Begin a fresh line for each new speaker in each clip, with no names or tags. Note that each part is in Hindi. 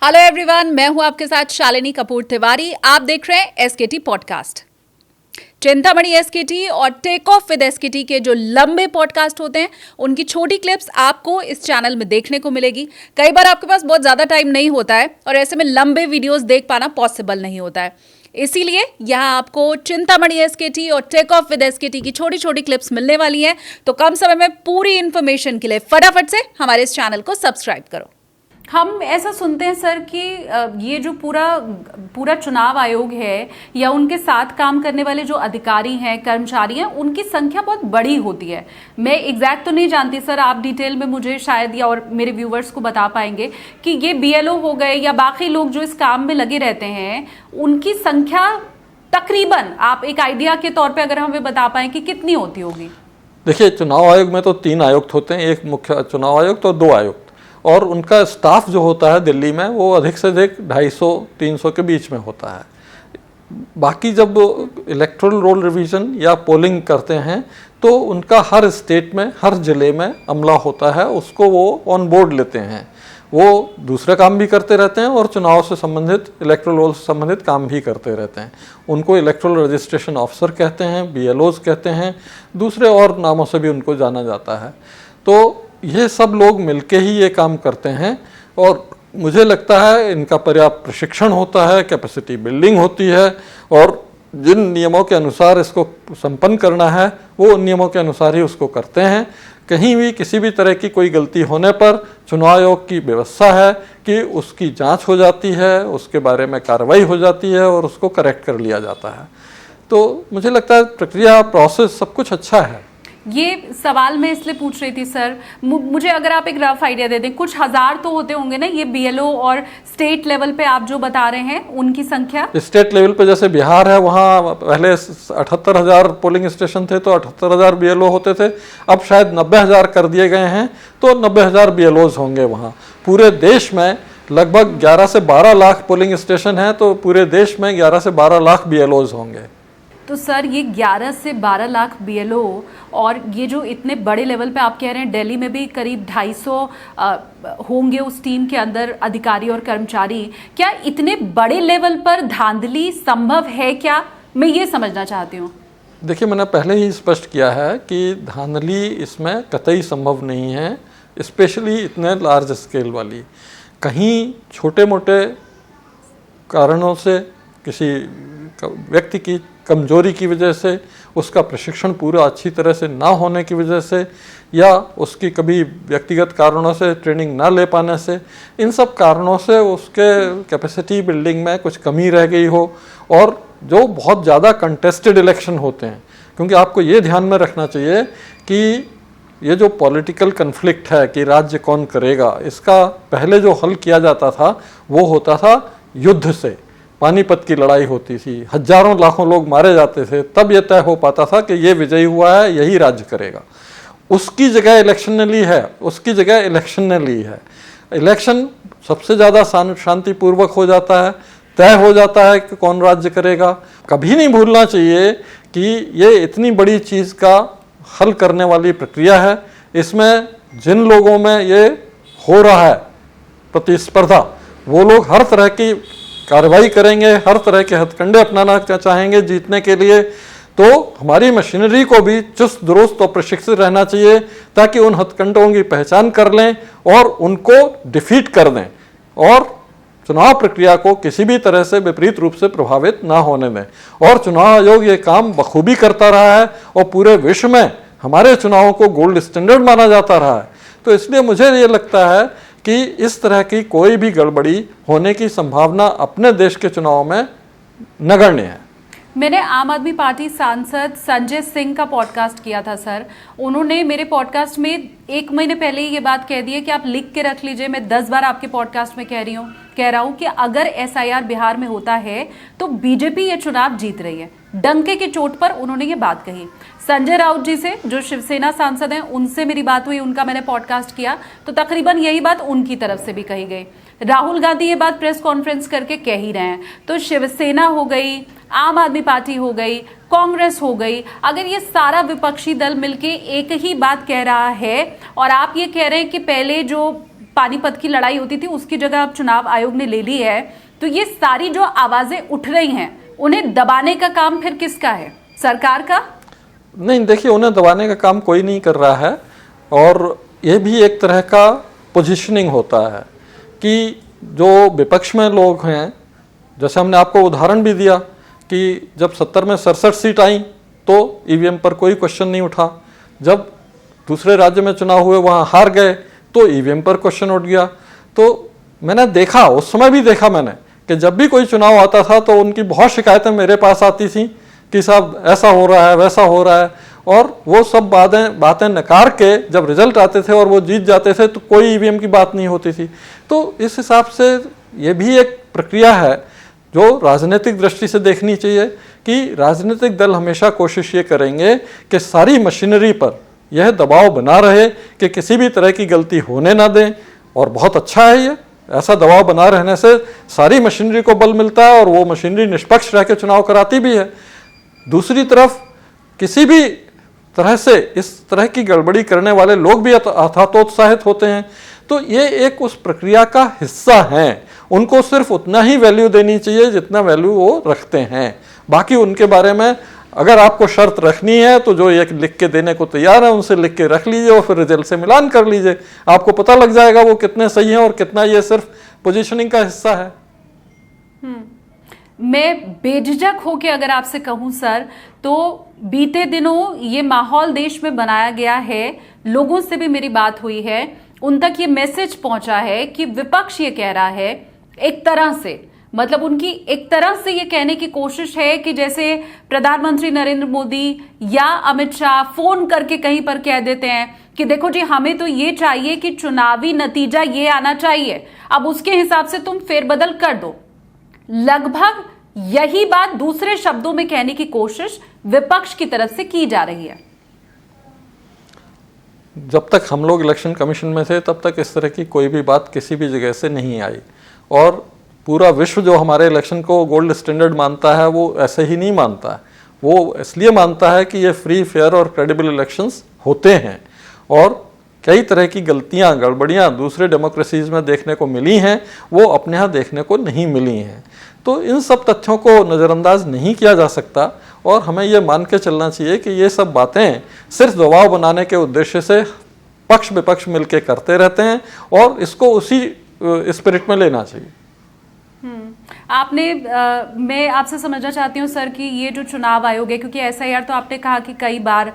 हेलो एवरीवन, मैं हूं आपके साथ शालिनी कपूर तिवारी। आप देख रहे हैं एसकेटी पॉडकास्ट। चिंतामणि एसकेटी और टेक ऑफ विद एसकेटी के जो लंबे पॉडकास्ट होते हैं उनकी छोटी क्लिप्स आपको इस चैनल में देखने को मिलेगी। कई बार आपके पास बहुत ज्यादा टाइम नहीं होता है और ऐसे में लंबे वीडियोस देख पाना पॉसिबल नहीं होता है, इसीलिए यहाँ आपको चिंतामणि एसकेटी और टेक ऑफ विद एसकेटी की छोटी छोटी क्लिप्स मिलने वाली हैं। तो कम समय में पूरी इंफॉर्मेशन के लिए फटाफट से हमारे इस चैनल को सब्सक्राइब करो। हम ऐसा सुनते हैं सर कि ये जो पूरा चुनाव आयोग है या उनके साथ काम करने वाले जो अधिकारी हैं, कर्मचारी हैं, उनकी संख्या बहुत बड़ी होती है। मैं एग्जैक्ट तो नहीं जानती सर, आप डिटेल में मुझे शायद या और मेरे व्यूवर्स को बता पाएंगे कि ये बीएलओ हो गए या बाकी लोग जो इस काम में लगे रहते हैं उनकी संख्या तकरीबन आप एक आइडिया के तौर पर अगर हमें बता पाएं कि कितनी होती होगी।
देखिए, चुनाव आयोग में तो 3 आयुक्त होते हैं, एक मुख्य चुनाव आयुक्त और 2 आयुक्त, और उनका स्टाफ जो होता है दिल्ली में वो अधिक से अधिक 250-300 के बीच में होता है। बाकी जब इलेक्टोरल रोल रिवीजन या पोलिंग करते हैं तो उनका हर स्टेट में, हर ज़िले में अमला होता है, उसको वो ऑन बोर्ड लेते हैं। वो दूसरे काम भी करते रहते हैं और चुनाव से संबंधित, इलेक्टोरल रोल से संबंधित काम भी करते रहते हैं। उनको इलेक्टोरल रजिस्ट्रेशन ऑफिसर कहते हैं, बीएलओज कहते हैं, दूसरे और नामों से भी उनको जाना जाता है। तो ये सब लोग मिलके ही ये काम करते हैं और मुझे लगता है इनका पर्याप्त प्रशिक्षण होता है, कैपेसिटी बिल्डिंग होती है, और जिन नियमों के अनुसार इसको संपन्न करना है वो उन नियमों के अनुसार ही उसको करते हैं। कहीं भी किसी भी तरह की कोई गलती होने पर चुनाव आयोग की व्यवस्था है कि उसकी जांच हो जाती है, उसके बारे में कार्रवाई हो जाती है और उसको करेक्ट कर लिया जाता है। तो मुझे लगता है प्रक्रिया, प्रोसेस सब कुछ अच्छा है।
ये सवाल मैं इसलिए पूछ रही थी सर, मुझे अगर आप एक रफ आइडिया दे दें, कुछ हजार तो होते होंगे ना ये बीएलओ, और स्टेट लेवल पे आप जो बता रहे हैं उनकी संख्या?
स्टेट लेवल पे जैसे बिहार है, वहाँ पहले 78,000 पोलिंग स्टेशन थे तो 78,000 बीएलओ होते थे। अब शायद 90,000 कर दिए गए हैं, तो 90,000 बीएलओज होंगे वहाँ। पूरे देश में लगभग 11 से 12 लाख पोलिंग स्टेशन है, तो पूरे देश में 11 से 12 लाख बीएलओज होंगे।
तो सर ये 11 से 12 लाख बीएलओ और ये जो इतने बड़े लेवल पे आप कह रहे हैं, दिल्ली में भी करीब 250 होंगे उस टीम के अंदर अधिकारी और कर्मचारी, क्या इतने बड़े लेवल पर धांधली संभव है क्या? मैं ये समझना चाहती हूँ।
देखिए, मैंने पहले ही स्पष्ट किया है कि धांधली इसमें कतई संभव नहीं है, स्पेशली इतने लार्ज स्केल वाली। कहीं छोटे मोटे कारणों से, किसी व्यक्ति की कमजोरी की वजह से, उसका प्रशिक्षण पूरा अच्छी तरह से ना होने की वजह से, या उसकी कभी व्यक्तिगत कारणों से ट्रेनिंग ना ले पाने से, इन सब कारणों से उसके कैपेसिटी बिल्डिंग में कुछ कमी रह गई हो, और जो बहुत ज़्यादा कंटेस्टेड इलेक्शन होते हैं, क्योंकि आपको ये ध्यान में रखना चाहिए कि ये जो पॉलिटिकल कन्फ्लिक्ट है कि राज्य कौन करेगा, इसका पहले जो हल किया जाता था वो होता था युद्ध से। पानीपत की लड़ाई होती थी, हजारों लाखों लोग मारे जाते थे, तब यह तय हो पाता था कि ये विजयी हुआ है, यही राज्य करेगा। उसकी जगह इलेक्शन ने ली है, इलेक्शन सबसे ज़्यादा शांतिपूर्वक हो जाता है, तय हो जाता है कि कौन राज्य करेगा। कभी नहीं भूलना चाहिए कि ये इतनी बड़ी चीज़ का हल करने वाली प्रक्रिया है। इसमें जिन लोगों में ये हो रहा है प्रतिस्पर्धा, वो लोग हर तरह की कार्रवाई करेंगे, हर तरह के हथकंडे अपनाना चाहेंगे जीतने के लिए। तो हमारी मशीनरी को भी चुस्त दुरुस्त और प्रशिक्षित रहना चाहिए ताकि उन हथकंडों की पहचान कर लें और उनको डिफीट कर दें, और चुनाव प्रक्रिया को किसी भी तरह से विपरीत रूप से प्रभावित ना होने दें। और चुनाव आयोग ये काम बखूबी करता रहा है और पूरे विश्व में हमारे चुनावों को गोल्ड स्टैंडर्ड माना जाता रहा है। तो इसलिए मुझे ये लगता है कि इस तरह की कोई भी गड़बड़ी होने की संभावना अपने देश के चुनाव में नगण्य है।
मैंने आम आदमी पार्टी सांसद संजय सिंह का पॉडकास्ट किया था सर। उन्होंने मेरे पॉडकास्ट में 1 महीने पहले ही ये बात कह दी है कि आप लिख के रख लीजिए, मैं 10 बार आपके पॉडकास्ट में कह रहा हूँ कि अगर एसआईआर बिहार में होता है तो बीजेपी ये चुनाव जीत रही है। डंके की चोट पर उन्होंने ये बात कही। संजय राउत जी से, जो शिवसेना सांसद हैं, उनसे मेरी बात हुई, उनका मैंने पॉडकास्ट किया तो तकरीबन यही बात उनकी तरफ से भी कही गई। राहुल गांधी ये बात प्रेस कॉन्फ्रेंस करके कह ही रहे हैं। तो शिवसेना हो गई, आम आदमी पार्टी हो गई, कांग्रेस हो गई, अगर ये सारा विपक्षी दल मिलके एक ही बात कह रहा है और आप ये कह रहे हैं कि पहले जो पानीपत की लड़ाई होती थी उसकी जगह अब चुनाव आयोग ने ले ली है, तो ये सारी जो आवाजें उठ रही हैं उन्हें दबाने का काम फिर किसका है, सरकार का?
नहीं, देखिए, उन्हें दबाने का काम कोई नहीं कर रहा है, और ये भी एक तरह का पोजीशनिंग होता है कि जो विपक्ष में लोग हैं, जैसे हमने आपको उदाहरण भी दिया कि जब 70 में 67 सीट आई तो ईवीएम पर कोई क्वेश्चन नहीं उठा, जब दूसरे राज्य में चुनाव हुए वहाँ हार गए तो ईवीएम पर क्वेश्चन उठ गया। तो मैंने देखा, उस समय भी देखा मैंने कि जब भी कोई चुनाव आता था तो उनकी बहुत शिकायतें मेरे पास आती थी कि साहब ऐसा हो रहा है, वैसा हो रहा है, और वो सब बातें नकार के जब रिजल्ट आते थे और वो जीत जाते थे तो कोई ईवीएम की बात नहीं होती थी। तो इस हिसाब से ये भी एक प्रक्रिया है जो राजनीतिक दृष्टि से देखनी चाहिए कि राजनीतिक दल हमेशा कोशिश ये करेंगे कि सारी मशीनरी पर यह दबाव बना रहे कि किसी भी तरह की गलती होने ना दें, और बहुत अच्छा है ये, ऐसा दबाव बना रहने से सारी मशीनरी को बल मिलता है और वो मशीनरी निष्पक्ष रह के चुनाव कराती भी है। दूसरी तरफ किसी भी तरह से इस तरह की गड़बड़ी करने वाले लोग भी अथातोत्साहित होते हैं। तो ये एक उस प्रक्रिया का हिस्सा हैं, उनको सिर्फ उतना ही वैल्यू देनी चाहिए जितना वैल्यू वो रखते हैं। बाकी उनके बारे में अगर आपको शर्त रखनी है तो जो ये लिख के देने को तैयार है उनसे लिख के रख लीजिए और फिर रिजल्ट से मिलान कर लीजिए, आपको पता लग जाएगा वो कितने सही हैं और कितना ये सिर्फ पोजीशनिंग का हिस्सा है।
मैं बेझिझक होकर अगर आपसे कहूं सर, तो बीते दिनों ये माहौल देश में बनाया गया है, लोगों से भी मेरी बात हुई है, उन तक ये मैसेज पहुंचा है कि विपक्ष ये कह रहा है, एक तरह से मतलब उनकी एक तरह से ये कहने की कोशिश है कि जैसे प्रधानमंत्री नरेंद्र मोदी या अमित शाह फोन करके कहीं पर कह देते हैं कि देखो जी हमें तो ये चाहिए कि चुनावी नतीजा ये आना चाहिए, अब उसके हिसाब से तुम फेरबदल कर दो। लगभग यही बात दूसरे शब्दों में कहने की कोशिश विपक्ष की तरफ से की जा रही है।
जब तक हम लोग इलेक्शन कमीशन में थे तब तक इस तरह की कोई भी बात किसी भी जगह से नहीं आई, और पूरा विश्व जो हमारे इलेक्शन को गोल्ड स्टैंडर्ड मानता है वो ऐसे ही नहीं मानता है। वो इसलिए मानता है कि ये फ्री, फेयर और क्रेडिबल इलेक्शंस होते हैं, और कई तरह की गलतियां, गड़बड़ियां दूसरे डेमोक्रेसीज में देखने को मिली हैं, वो अपने यहाँ देखने को नहीं मिली हैं। तो इन सब तथ्यों को नज़रअंदाज नहीं किया जा सकता, और हमें ये मान के चलना चाहिए कि ये सब बातें सिर्फ दबाव बनाने के उद्देश्य से पक्ष विपक्ष मिलकर करते रहते हैं, और इसको उसी स्पिरिट में लेना चाहिए।
मैं आपसे समझना चाहती हूँ सर कि ये जो चुनाव आयोग है, क्योंकि एसआईआर तो आपने कहा कि कई बार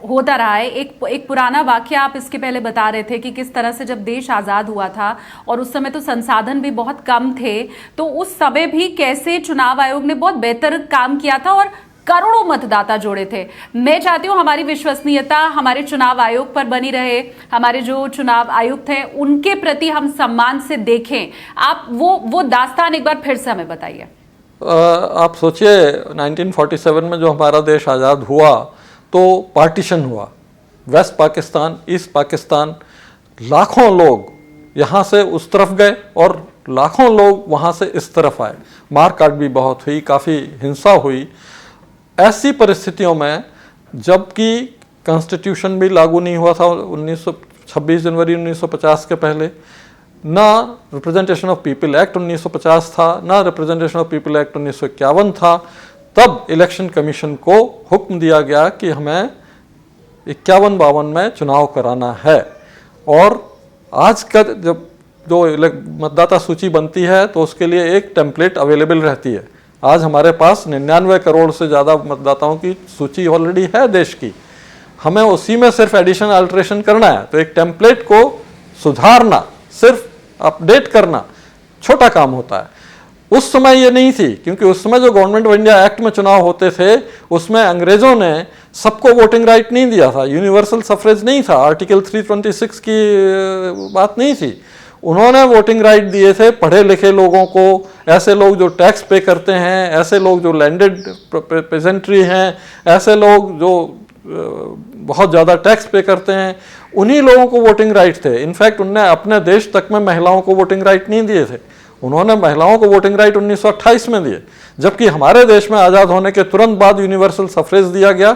होता रहा है, एक पुराना वाकया आप इसके पहले बता रहे थे कि किस तरह से जब देश आज़ाद हुआ था और उस समय तो संसाधन भी बहुत कम थे, तो उस समय भी कैसे चुनाव आयोग ने बहुत बेहतर काम किया था और करोड़ों मतदाता जोड़े थे। मैं चाहती हूँ हमारी विश्वसनीयता हमारे चुनाव आयोग पर बनी रहे, हमारे जो चुनाव आयुक्त हैं उनके प्रति हम सम्मान से देखें। आप वो दास्तान एक बार फिर से हमें बताइए।
आप सोचिए 1947 में जो हमारा देश आज़ाद हुआ तो पार्टीशन हुआ, वेस्ट पाकिस्तान, ईस्ट पाकिस्तान, लाखों लोग यहाँ से उस तरफ गए और लाखों लोग वहाँ से इस तरफ आए, मारकाट भी बहुत हुई, काफ़ी हिंसा हुई। ऐसी परिस्थितियों में जबकि कॉन्स्टिट्यूशन भी लागू नहीं हुआ था 26 जनवरी 1950 के पहले, ना रिप्रेजेंटेशन ऑफ पीपल एक्ट 1950 था, ना रिप्रेजेंटेशन ऑफ पीपल एक्ट 1951 था, तब इलेक्शन कमीशन को हुक्म दिया गया कि हमें 51-52 में चुनाव कराना है। और आज का जब जो मतदाता सूची बनती है तो उसके लिए एक टेम्पलेट अवेलेबल रहती है। आज हमारे पास 99 करोड़ से ज़्यादा मतदाताओं की सूची ऑलरेडी है देश की, हमें उसी में सिर्फ एडिशन अल्टरेशन करना है। तो एक टेम्पलेट को सुधारना, सिर्फ अपडेट करना छोटा काम होता है। उस समय ये नहीं थी, क्योंकि उस समय जो गवर्नमेंट ऑफ इंडिया एक्ट में चुनाव होते थे उसमें अंग्रेजों ने सबको वोटिंग राइट नहीं दिया था, यूनिवर्सल सफरेज नहीं था, आर्टिकल 326 की बात नहीं थी। उन्होंने वोटिंग राइट दिए थे पढ़े लिखे लोगों को, ऐसे लोग जो टैक्स पे करते हैं, ऐसे लोग जो लैंडेड पेजेंट्री हैं, ऐसे लोग जो बहुत ज़्यादा टैक्स पे करते हैं, उन्हीं लोगों को वोटिंग राइट थे। इनफैक्ट उनने अपने देश तक में महिलाओं को वोटिंग राइट नहीं दिए थे, उन्होंने महिलाओं को वोटिंग राइट 1928 में दिए। जबकि हमारे देश में आज़ाद होने के तुरंत बाद यूनिवर्सल सफरेज दिया गया,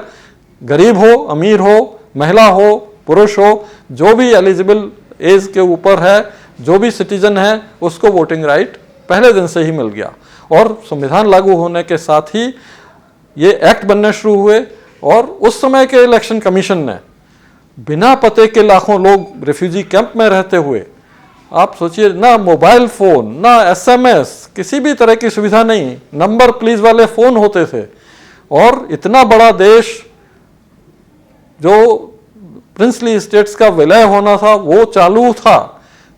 गरीब हो, अमीर हो, महिला हो, पुरुष हो, जो भी एलिजिबल एज के ऊपर है, जो भी सिटीजन है उसको वोटिंग राइट पहले दिन से ही मिल गया। और संविधान लागू होने के साथ ही ये एक्ट बनने शुरू हुए और उस समय के इलेक्शन कमीशन ने बिना पते के लाखों लोग रिफ्यूजी कैंप में रहते हुए, आप सोचिए, ना मोबाइल फोन ना एसएमएस, किसी भी तरह की सुविधा नहीं, नंबर प्लीज वाले फोन होते थे, और इतना बड़ा देश जो प्रिंसली स्टेट्स का विलय होना था वो चालू था,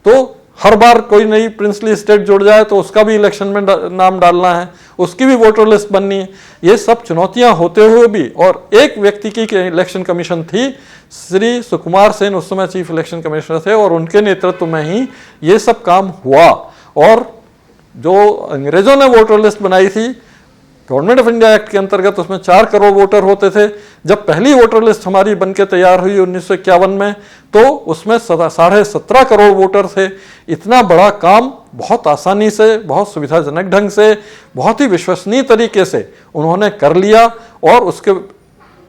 तो हर बार कोई नई प्रिंसली स्टेट जुड़ जाए तो उसका भी इलेक्शन में नाम डालना है, उसकी भी वोटर लिस्ट बननी है। ये सब चुनौतियां होते हुए भी, और एक व्यक्ति की इलेक्शन कमीशन थी, श्री सुकुमार सेन उस समय चीफ इलेक्शन कमिश्नर थे, और उनके नेतृत्व में ही ये सब काम हुआ। और जो अंग्रेजों ने वोटर लिस्ट बनाई थी गवर्नमेंट ऑफ इंडिया एक्ट के अंतर्गत, उसमें 4 करोड़ वोटर होते थे। जब पहली वोटर लिस्ट हमारी बनके तैयार हुई 1951 में, तो उसमें 17.5 करोड़ वोटर थे। इतना बड़ा काम बहुत आसानी से, बहुत सुविधाजनक ढंग से, बहुत ही विश्वसनीय तरीके से उन्होंने कर लिया, और उसके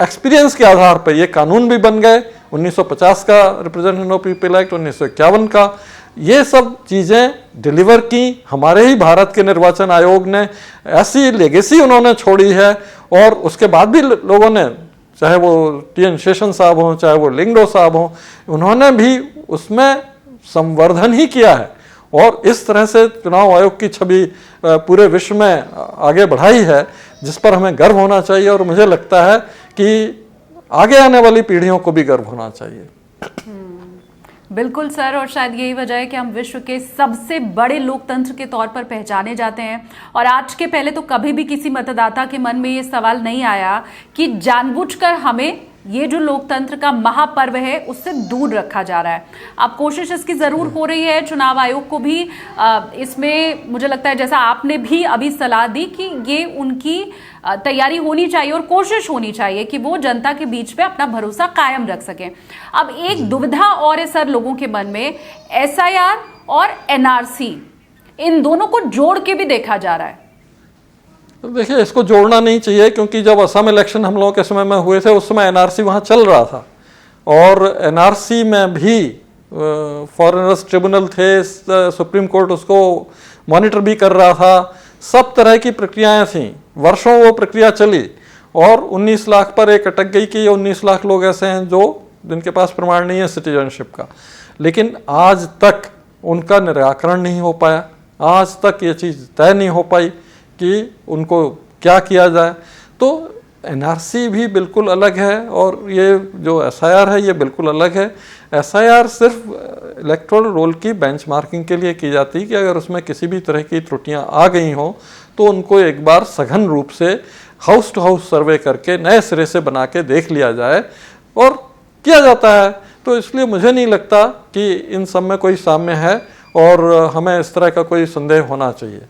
एक्सपीरियंस के आधार पर ये कानून भी बन गए। 1950 का रिप्रेजेंटेशन ऑफ पीपल एक्ट, 1951 का, ये सब चीजें डिलीवर की हमारे ही भारत के निर्वाचन आयोग ने। ऐसी लेगेसी उन्होंने छोड़ी है, और उसके बाद भी लोगों ने, चाहे वो टी.एन. शेषन साहब हों, चाहे वो लिंगडो साहब हों, उन्होंने भी उसमें संवर्धन ही किया है, और इस तरह से चुनाव आयोग की छवि पूरे विश्व में आगे बढ़ाई है, जिस पर हमें गर्व होना चाहिए। और मुझे लगता है कि आगे आने वाली पीढ़ियों को भी गर्व होना चाहिए।
बिल्कुल सर, और शायद यही वजह है कि हम विश्व के सबसे बड़े लोकतंत्र के तौर पर पहचाने जाते हैं। और आज के पहले तो कभी भी किसी मतदाता के मन में ये सवाल नहीं आया कि जानबूझकर हमें ये जो लोकतंत्र का महापर्व है उससे दूर रखा जा रहा है। अब कोशिश इसकी जरूर हो रही है, चुनाव आयोग को भी इसमें मुझे लगता है, जैसा आपने भी अभी सलाह दी, कि ये उनकी तैयारी होनी चाहिए और कोशिश होनी चाहिए कि वो जनता के बीच में अपना भरोसा कायम रख सकें। अब एक दुविधा और है सर लोगों के मन में, SIR और NRC, इन दोनों को जोड़ के भी देखा जा रहा है।
देखिए, इसको जोड़ना नहीं चाहिए, क्योंकि जब असम इलेक्शन हम लोगों के समय में हुए थे उस समय NRC वहाँ चल रहा था, और NRC में भी फॉरेनर्स ट्रिब्यूनल थे, सुप्रीम कोर्ट उसको मॉनिटर भी कर रहा था, सब तरह की प्रक्रियाएं थीं, वर्षों वो प्रक्रिया चली, और 19 लाख पर एक अटक गई कि 19 लाख लोग ऐसे हैं जो जिनके पास प्रमाण नहीं है सिटीजनशिप का। लेकिन आज तक उनका निराकरण नहीं हो पाया, आज तक ये चीज़ तय नहीं हो पाई कि उनको क्या किया जाए। तो NRC भी बिल्कुल अलग है, और ये जो SIR है ये बिल्कुल अलग है। SIR सिर्फ इलेक्टोरल रोल की बेंचमार्किंग के लिए की जाती है कि अगर उसमें किसी भी तरह की त्रुटियां आ गई हों तो उनको एक बार सघन रूप से हाउस टू हाउस सर्वे करके नए सिरे से बना के देख लिया जाए, और किया जाता है। तो इसलिए मुझे नहीं लगता कि इन सब में कोई साम्य है, और हमें इस तरह का कोई संदेह होना चाहिए।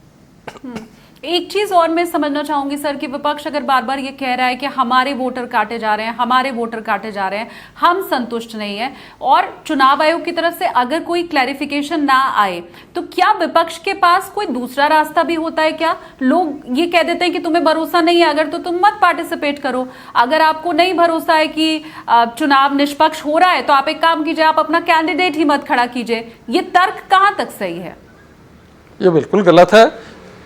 एक चीज और मैं समझना चाहूंगी सर कि विपक्ष अगर बार बार ये कह रहा है कि हमारे वोटर काटे जा रहे हैं, हमारे वोटर काटे जा रहे हैं, हम संतुष्ट नहीं है, और चुनाव आयोग की तरफ से अगर कोई क्लैरिफिकेशन ना आए, तो क्या विपक्ष के पास कोई दूसरा रास्ता भी होता है क्या? लोग ये कह देते हैं कि तुम्हें भरोसा नहीं है अगर, तो तुम मत पार्टिसिपेट करो। अगर आपको नहीं भरोसा है कि चुनाव निष्पक्ष हो रहा है, तो आप एक काम कीजिए, आप अपना कैंडिडेट ही मत खड़ा कीजिए। ये तर्क कहां तक सही है?
ये बिल्कुल गलत है।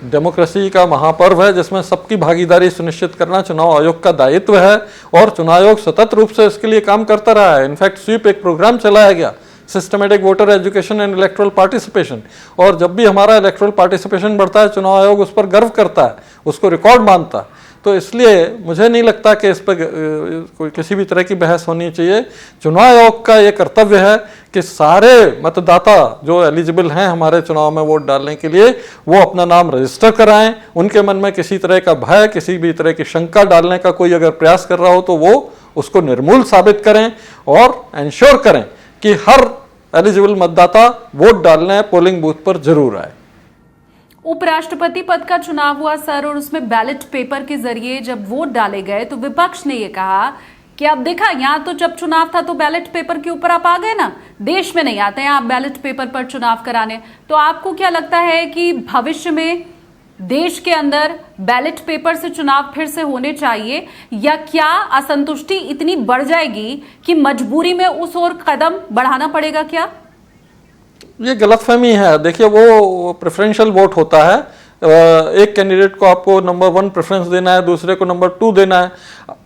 डेमोक्रेसी का महापर्व है जिसमें सबकी भागीदारी सुनिश्चित करना चुनाव आयोग का दायित्व है, और चुनाव आयोग सतत रूप से इसके लिए काम करता रहा है। इनफैक्ट स्वीप एक प्रोग्राम चलाया गया, systematic voter education and electoral participation, और जब भी हमारा इलेक्टोरल पार्टिसिपेशन बढ़ता है चुनाव आयोग उस पर गर्व करता है, उसको रिकॉर्ड मानता है। तो इसलिए मुझे नहीं लगता कि इस पर कोई किसी भी तरह की बहस होनी चाहिए। चुनाव आयोग का ये कर्तव्य है कि सारे मतदाता जो एलिजिबल हैं हमारे चुनाव में वोट डालने के लिए, वो अपना नाम रजिस्टर कराएं। उनके मन में किसी तरह का भय, किसी भी तरह की शंका डालने का कोई अगर प्रयास कर रहा हो तो वो उसको निर्मूल साबित करें, और इंश्योर करें कि हर एलिजिबल मतदाता वोट डालने पोलिंग बूथ पर जरूर आए।
उपराष्ट्रपति पद का चुनाव हुआ सर, और उसमें बैलेट पेपर के जरिए जब वोट डाले गए तो विपक्ष ने ये कहा कि अब देखा, यहाँ तो जब चुनाव था तो बैलेट पेपर के ऊपर आप आ गए ना, देश में नहीं आते हैं आप बैलेट पेपर पर चुनाव कराने। तो आपको क्या लगता है कि भविष्य में देश के अंदर बैलेट पेपर से चुनाव फिर से होने चाहिए, या क्या असंतुष्टि इतनी बढ़ जाएगी कि मजबूरी में उस ओर कदम बढ़ाना पड़ेगा? क्या
ये गलतफहमी है। देखिए, वो प्रेफरेंशियल वोट होता है, एक कैंडिडेट को आपको नंबर 1 प्रेफरेंस देना है, दूसरे को नंबर 2 देना है,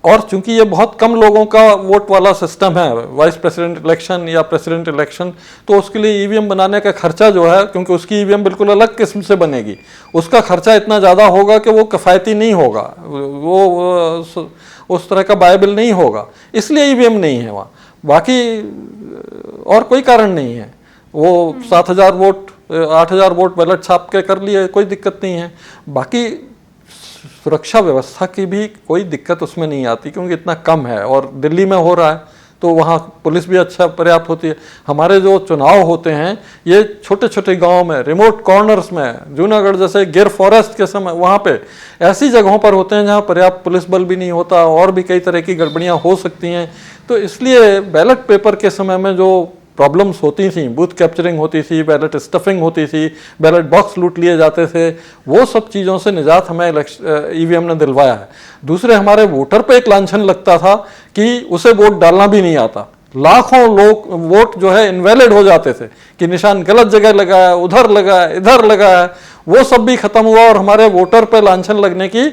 और चूंकि ये बहुत कम लोगों का वोट वाला सिस्टम है, वाइस प्रेसिडेंट इलेक्शन या प्रेसिडेंट इलेक्शन, तो उसके लिए ईवीएम बनाने का खर्चा जो है, क्योंकि उसकी ईवीएम बिल्कुल अलग किस्म से बनेगी, उसका खर्चा इतना ज़्यादा होगा कि वो किफ़ायती नहीं होगा, वो उस तरह का वायबल नहीं होगा, इसलिए ईवीएम नहीं है वहाँ। बाकी और कोई कारण नहीं है। वो 7,000 वोट 8,000 वोट बैलेट छाप के कर लिए, कोई दिक्कत नहीं है। बाकी सुरक्षा व्यवस्था की भी कोई दिक्कत उसमें नहीं आती, क्योंकि इतना कम है, और दिल्ली में हो रहा है तो वहाँ पुलिस भी अच्छा पर्याप्त होती है। हमारे जो चुनाव होते हैं ये छोटे छोटे गांव में, रिमोट कॉर्नर्स में, जूनागढ़ जैसे गिर फॉरेस्ट के समय वहाँ पे ऐसी जगहों पर होते हैं जहाँ पर्याप्त पुलिस बल भी नहीं होता, और भी कई तरह की गड़बड़ियाँ हो सकती हैं। तो इसलिए बैलेट पेपर के समय में जो प्रॉब्लम्स होती थी, बूथ कैप्चरिंग होती थी, बैलेट स्टफिंग होती थी, बैलेट बॉक्स लूट लिए जाते थे, वो सब चीज़ों से निजात हमें ईवीएम ने दिलवाया है। दूसरे, हमारे वोटर पे एक लांछन लगता था कि उसे वोट डालना भी नहीं आता, लाखों लोग वोट जो है इनवैलिड हो जाते थे कि निशान गलत जगह लगा है, उधर लगा है, इधर लगा है, वो सब भी खत्म हुआ, और हमारे वोटर पे लांछन लगने की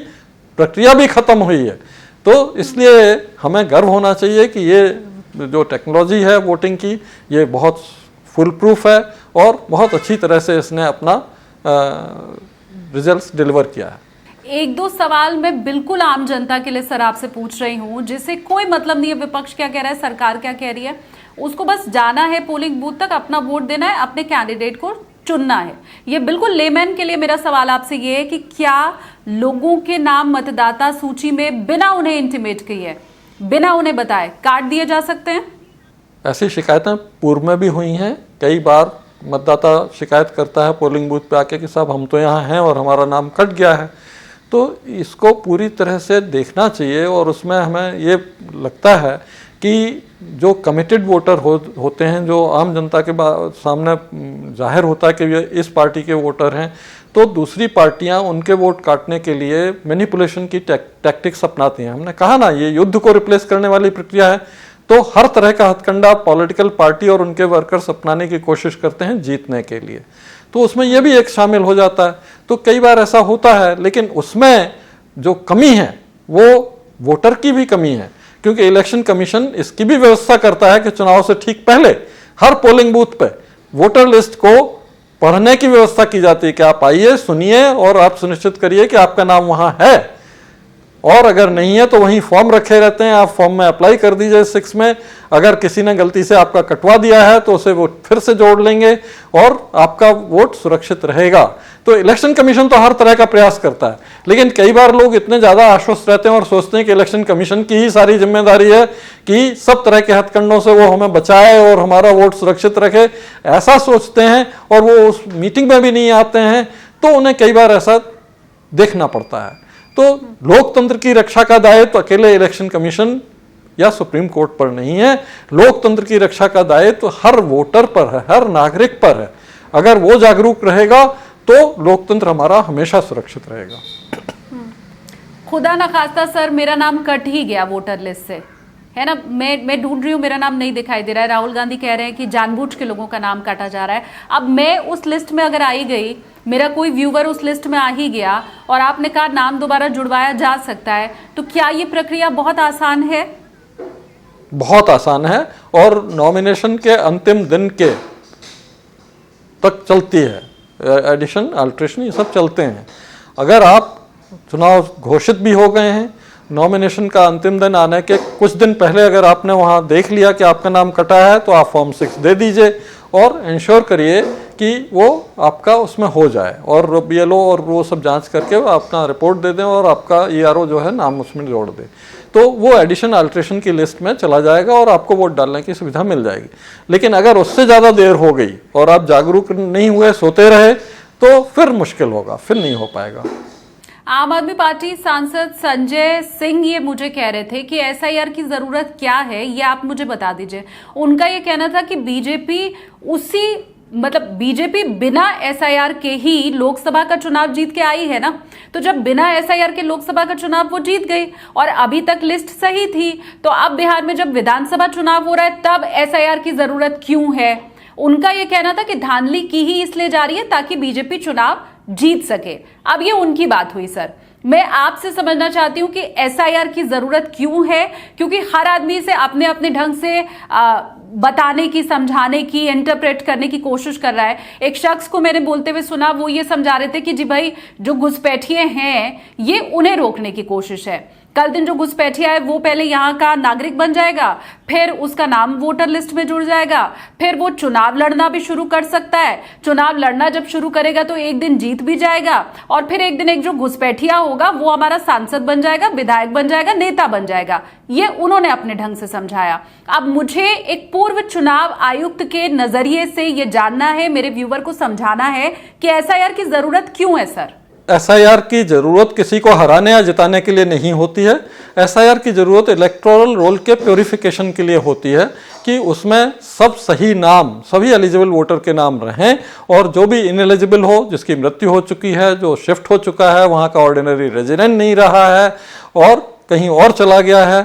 प्रक्रिया भी खत्म हुई है। तो इसलिए हमें गर्व होना चाहिए कि ये जो टेक्नोलॉजी है वोटिंग की, ये बहुत फुल प्रूफ है, और बहुत अच्छी तरह से इसने अपना रिजल्ट्स डिलीवर किया है।
एक दो सवाल मैं बिल्कुल आम जनता के लिए सर आपसे पूछ रही हूँ, जिससे कोई मतलब नहीं है विपक्ष क्या कह रहा है, सरकार क्या कह रही है, उसको बस जाना है पोलिंग बूथ तक, अपना वोट देना है, अपने कैंडिडेट को चुनना है। ये बिल्कुल लेमैन के लिए मेरा सवाल आपसे ये है कि क्या लोगों के नाम मतदाता सूची में बिना उन्हें इंटीमेट किए, बिना उन्हें बताए काट दिए जा सकते हैं?
ऐसी शिकायतें पूर्व में भी हुई हैं। कई बार मतदाता शिकायत करता है पोलिंग बूथ पे आके कि साहब हम तो यहाँ हैं और हमारा नाम कट गया है। तो इसको पूरी तरह से देखना चाहिए, और उसमें हमें ये लगता है कि जो कमिटेड वोटर होते हैं, जो आम जनता के सामने जाहिर होता है कि ये इस पार्टी के वोटर हैं, तो दूसरी पार्टियां उनके वोट काटने के लिए मैनिपुलेशन की टैक्टिक्स अपनाती हैं। हमने कहा ना, ये युद्ध को रिप्लेस करने वाली प्रक्रिया है, तो हर तरह का हथकंडा पॉलिटिकल पार्टी और उनके वर्कर्स अपनाने की कोशिश करते हैं जीतने के लिए, तो उसमें यह भी एक शामिल हो जाता है। तो कई बार ऐसा होता है, लेकिन उसमें जो कमी है वो वोटर की भी कमी है, क्योंकि इलेक्शन कमीशन इसकी भी व्यवस्था करता है कि चुनाव से ठीक पहले हर पोलिंग बूथ पे वोटर लिस्ट को पढ़ने की व्यवस्था की जाती है कि आप आइए, सुनिए, और आप सुनिश्चित करिए कि आपका नाम वहां है, और अगर नहीं है तो वहीं फॉर्म रखे रहते हैं, आप फॉर्म में अप्लाई कर दीजिए 6 में। अगर किसी ने गलती से आपका कटवा दिया है तो उसे वो फिर से जोड़ लेंगे और आपका वोट सुरक्षित रहेगा। तो इलेक्शन कमीशन तो हर तरह का प्रयास करता है, लेकिन कई बार लोग इतने ज़्यादा आश्वस्त रहते हैं और सोचते हैं कि इलेक्शन कमीशन की ही सारी जिम्मेदारी है कि सब तरह के हथकंडों से वो हमें बचाए और हमारा वोट सुरक्षित रखे, ऐसा सोचते हैं, और वो उस मीटिंग में भी नहीं आते हैं, तो उन्हें कई बार ऐसा देखना पड़ता है। तो लोकतंत्र की रक्षा का दायित्व तो अकेले इलेक्शन कमीशन या सुप्रीम कोर्ट पर नहीं है, लोकतंत्र की रक्षा का दायित्व तो हर वोटर पर है, हर नागरिक पर है। अगर वो जागरूक रहेगा तो लोकतंत्र हमारा हमेशा सुरक्षित रहेगा।
खुदा ना खास्ता सर मेरा नाम कट ही गया वोटर लिस्ट से, है ना, मैं ढूंढ रही हूँ, मेरा नाम नहीं दिखाई दे रहा है। राहुल गांधी कह रहे हैं कि जानबूझ के लोगों का नाम काटा जा रहा है। अब मैं उस लिस्ट में अगर आई गई, मेरा कोई व्यूवर उस लिस्ट में आ ही गया, और आपने कहा नाम दोबारा जुड़वाया जा सकता है, तो क्या ये प्रक्रिया बहुत आसान है?
बहुत आसान है, और नॉमिनेशन के अंतिम दिन के तक चलती है, एडिशन, अल्ट्रेशन, ये सब चलते हैं। अगर आप चुनाव घोषित भी हो गए हैं, नॉमिनेशन का अंतिम दिन आने के कुछ दिन पहले अगर आपने वहाँ देख लिया कि आपका नाम कटा है, तो आप फॉर्म 6 दे दीजिए और इंश्योर करिए कि वो आपका उसमें हो जाए, और BLO और वो सब जांच करके वो अपना रिपोर्ट दे दें और आपका ERO जो है नाम उसमें जोड़ दे, तो वो एडिशन अल्ट्रेशन की लिस्ट में चला जाएगा और आपको वोट डालने की सुविधा मिल जाएगी। लेकिन अगर उससे ज़्यादा देर हो गई और आप जागरूक नहीं हुए, सोते रहे, तो फिर मुश्किल होगा, फिर नहीं हो पाएगा।
आम आदमी पार्टी सांसद संजय सिंह ये मुझे कह रहे थे कि SIR की जरूरत क्या है, ये आप मुझे बता दीजिए। उनका ये कहना था कि बीजेपी बिना SIR के ही लोकसभा का चुनाव जीत के आई है ना, तो जब बिना SIR के लोकसभा का चुनाव वो जीत गई और अभी तक लिस्ट सही थी, तो अब बिहार में जब विधानसभा चुनाव हो रहा है तब SIR की जरूरत क्यों है? उनका यह कहना था कि धांधली की ही इसलिए जा रही है ताकि बीजेपी चुनाव जीत सके। अब ये उनकी बात हुई सर, मैं आपसे समझना चाहती हूं कि एसआईआर की जरूरत क्यों है, क्योंकि हर आदमी इसे अपने अपने ढंग से बताने की, समझाने की, इंटरप्रेट करने की कोशिश कर रहा है। एक शख्स को मैंने बोलते हुए सुना, वो ये समझा रहे थे कि जी भाई जो घुसपैठिए हैं ये उन्हें रोकने की कोशिश है। कल दिन जो घुसपैठिया है वो पहले यहाँ का नागरिक बन जाएगा, फिर उसका नाम वोटर लिस्ट में जुड़ जाएगा, फिर वो चुनाव लड़ना भी शुरू कर सकता है। चुनाव लड़ना जब शुरू करेगा तो एक दिन जीत भी जाएगा, और फिर एक दिन एक जो घुसपैठिया होगा वो हमारा सांसद बन जाएगा, विधायक बन जाएगा, नेता बन जाएगा। ये उन्होंने अपने ढंग से समझाया। अब मुझे एक पूर्व चुनाव आयुक्त के नजरिए से ये जानना है, मेरे व्यूवर को समझाना है कि एसआईआर की जरूरत क्यों है सर।
एसआईआर की जरूरत किसी को हराने या जिताने के लिए नहीं होती है। एसआईआर की जरूरत इलेक्टोरल रोल के प्योरिफिकेशन के लिए होती है कि उसमें सब सही नाम, सभी एलिजिबल वोटर के नाम रहें, और जो भी इनएलिजिबल हो, जिसकी मृत्यु हो चुकी है, जो शिफ्ट हो चुका है, वहाँ का ऑर्डिनरी रेजिडेंट नहीं रहा है और कहीं और चला गया है,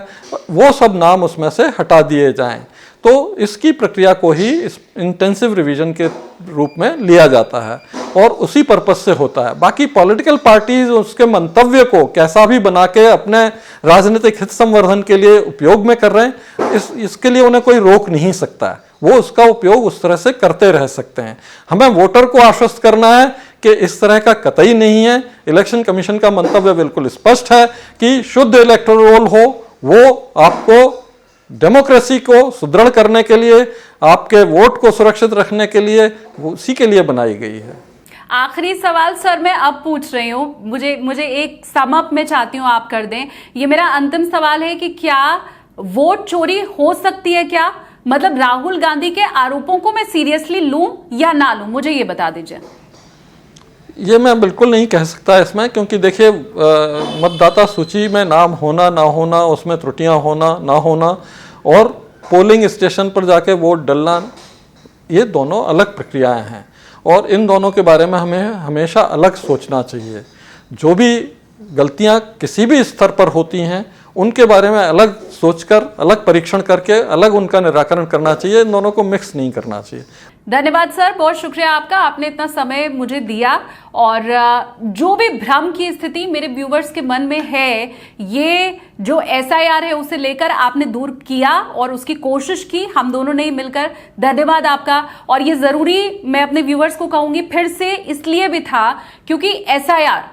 वो सब नाम उसमें से हटा दिए जाएं। तो इसकी प्रक्रिया को ही इंटेंसिव रिवीजन के रूप में लिया जाता है और उसी पर्पस से होता है। बाकी पॉलिटिकल पार्टीज उसके मंतव्य को कैसा भी बना के अपने राजनीतिक हित संवर्धन के लिए उपयोग में कर रहे हैं, इसके लिए उन्हें कोई रोक नहीं सकता है। वो उसका उपयोग उस तरह से करते रह सकते हैं। हमें वोटर को आश्वस्त करना है कि इस तरह का कतई नहीं है। इलेक्शन कमीशन का मंतव्य बिल्कुल स्पष्ट है कि शुद्ध इलेक्टोरल रोल हो, वो आपको डेमोक्रेसी को सुदृढ़ करने के लिए, आपके वोट को सुरक्षित रखने के लिए, उसी के लिए बनाई गई है।
आखिरी सवाल सर मैं अब पूछ रही हूँ, मुझे एक सम अप में चाहती हूँ आप कर दें। ये मेरा अंतिम सवाल है कि क्या वोट चोरी हो सकती है क्या? मतलब राहुल गांधी के आरोपों को मैं सीरियसली लूं या ना लूं, मुझे ये बता दीजिए।
ये मैं बिल्कुल नहीं कह सकता इसमें, क्योंकि देखिए मतदाता सूची में नाम होना ना होना, उसमें त्रुटियां होना ना होना, और पोलिंग स्टेशन पर जाके वोट डलना, ये दोनों अलग प्रक्रियाएं हैं और इन दोनों के बारे में हमें हमेशा अलग सोचना चाहिए। जो भी गलतियां किसी भी स्तर पर होती हैं उनके बारे में अलग सोचकर, अलग परीक्षण करके अलग उनका निराकरण करना चाहिए। इन दोनों को मिक्स नहीं करना चाहिए।
धन्यवाद सर, बहुत शुक्रिया आपका, आपने इतना समय मुझे दिया। और जो भी भ्रम की स्थिति मेरे व्यूवर्स के मन में है, ये जो एसआईआर है उसे लेकर आपने दूर किया और उसकी कोशिश की, हम दोनों ने मिलकर। धन्यवाद आपका। और ये जरूरी मैं अपने व्यूवर्स को कहूंगी फिर से, इसलिए भी था क्योंकि एसआईआर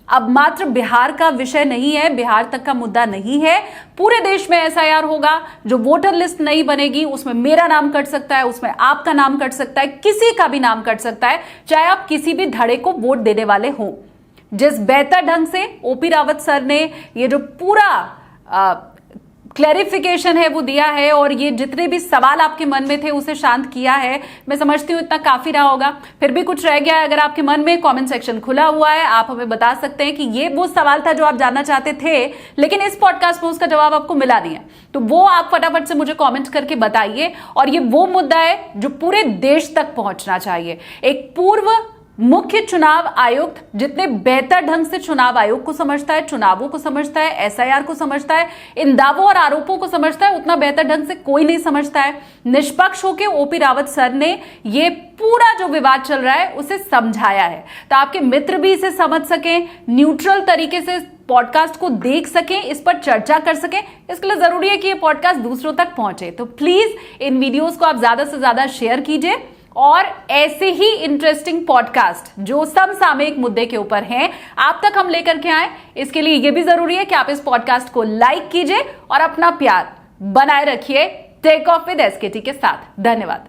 अब मात्र बिहार का विषय नहीं है, बिहार तक का मुद्दा नहीं है। पूरे देश में एसआईआर होगा। जो वोटर लिस्ट नहीं बनेगी उसमें मेरा नाम कट सकता है, उसमें आपका नाम कट सकता है, किसी का भी नाम कट सकता है, चाहे आप किसी भी धड़े को वोट देने वाले हों। जिस बेहतर ढंग से ओपी रावत सर ने ये जो पूरा क्लैरिफिकेशन है वो दिया है, और ये जितने भी सवाल आपके मन में थे उसे शांत किया है, मैं समझती हूँ इतना काफी रहा होगा। फिर भी कुछ रह गया है, अगर आपके मन में, कमेंट सेक्शन खुला हुआ है, आप हमें बता सकते हैं कि ये वो सवाल था जो आप जानना चाहते थे लेकिन इस पॉडकास्ट में उसका जवाब आपको मिला नहीं है, तो वो आप फटाफट से मुझे कॉमेंट करके बताइए। और ये वो मुद्दा है जो पूरे देश तक पहुंचना चाहिए। एक पूर्व मुख्य चुनाव आयुक्त जितने बेहतर ढंग से चुनाव आयोग को समझता है, चुनावों को समझता है, एसआईआर को समझता है, इन दावों और आरोपों को समझता है, उतना बेहतर ढंग से कोई नहीं समझता है। निष्पक्ष होकर ओपी रावत सर ने ये पूरा जो विवाद चल रहा है उसे समझाया है, तो आपके मित्र भी इसे समझ सकें, न्यूट्रल तरीके से पॉडकास्ट को देख सकें, इस पर चर्चा कर सकें। इसके लिए जरूरी है कि ये पॉडकास्ट दूसरों तक पहुंचे। तो प्लीज इन वीडियोस को आप ज्यादा से ज्यादा शेयर कीजिए, और ऐसे ही इंटरेस्टिंग पॉडकास्ट जो समसामयिक मुद्दे के ऊपर हैं आप तक हम लेकर के आए। इसके लिए यह भी जरूरी है कि आप इस पॉडकास्ट को लाइक कीजिए और अपना प्यार बनाए रखिए टेक ऑफ विद एसकेटी के साथ। धन्यवाद।